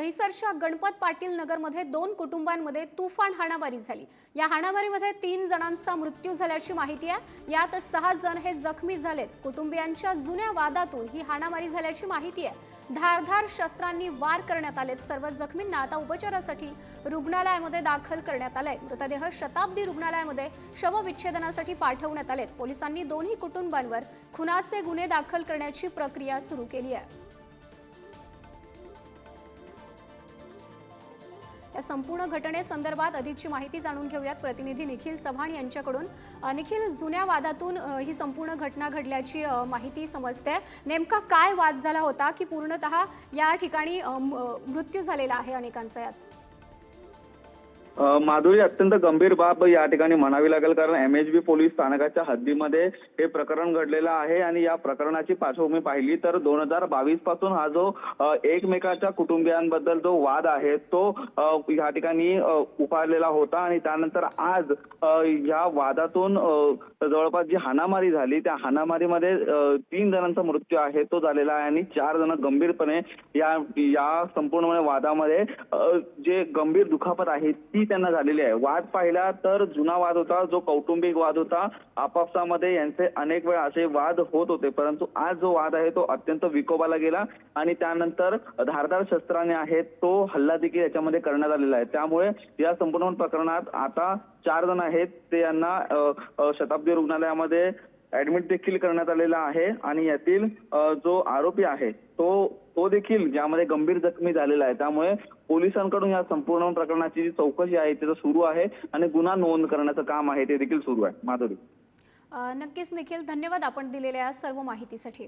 दहिसरच्या गणपत पाटील नगरमध्ये 2 कुटुंबांमध्ये तुफान हाणामारी झाली। या हाणामारीमध्ये 3 जणांचा मृत्यू झाल्याची माहिती आहे। यात 6 जण हे जखमी झालेत। कुटुंबियांच्या जुन्या वादातून ही हाणामारी झाल्याची माहिती आहे। धारधार शस्त्रांनी वार करण्यात आलेत। सर्व जखमींना आता उपचारासाठी रुग्णालयामध्ये दाखल करण्यात आले। मृतदेह शताब्दी रुग्णालयामध्ये शवविच्छेदनासाठी पाठवण्यात आलेत। पोलिसांनी दोन्ही कुटुंबांवर खुनाचे गुन्हे दाखल करण्याची प्रक्रिया सुरू केली आहे। या संपूर्ण घटनेसंदर्भात अधिकची माहिती जाणून घेऊयात प्रतिनिधी निखिल चव्हाण यांच्याकडून। निखिल, जुन्या वादातून ही संपूर्ण घटना घडल्याची माहिती समजते। नेमका काय वाद झाला होता की पूर्णतः या ठिकाणी मृत्यू झालेला आहे अनेकांचा? यात माधुरी, अत्यंत गंभीर बाब या ठिकाणी म्हणावी लागेल, कारण MHB पोलीस स्थानकाच्या हद्दीमध्ये हे प्रकरण घडलेलं आहे। आणि या प्रकरणाची पार्श्वभूमी पाहिली तर 2022 पासून हा जो एकमेकाच्या कुटुंबियांबद्दल जो वाद आहे तो या ठिकाणी उफाळलेला होता। आणि त्यानंतर आज या वादातून जवळपास जी हाणामारी झाली त्या हाणामारीमध्ये 3 जणांचा मृत्यू आहे तो झालेला आहे आणि 4 जण गंभीरपणे या संपूर्ण वादामध्ये जे गंभीर दुखापत आहे ती त्यांना झालेली आहे। वाद पाहिला तर जुना वाद होता, जो कौटुंबिक वाद होता। आपापसामध्ये यांचे अनेक वेळा असे वाद होत होते, परंतु आज जो वाद आहे तो अत्यंत विकोपाला गेला आणि त्यानंतर धारदार शस्त्राने आहे तो हल्ला देखील याच्यामध्ये करण्यात आलेला आहे। त्यामुळे या संपूर्ण प्रकरणात आता 4 जण आहेत ते यांना शताब्दी रुग्णालयामध्ये ऍडमिट देखील करण्यात आलेला आहे। आणि यातील जो आरोपी आहे तो देखील यामध्ये गंभीर जखमी झालेला आहे। त्यामुळे पोलिसांकडून या संपूर्ण प्रकरणाची जी चौकशी आहे ते सुरू आहे आणि गुन्हा नोंद करण्याचं काम आहे ते देखील सुरू आहे। माधुरी, नक्कीच निखिल, धन्यवाद आपण दिलेल्या सर्व माहितीसाठी।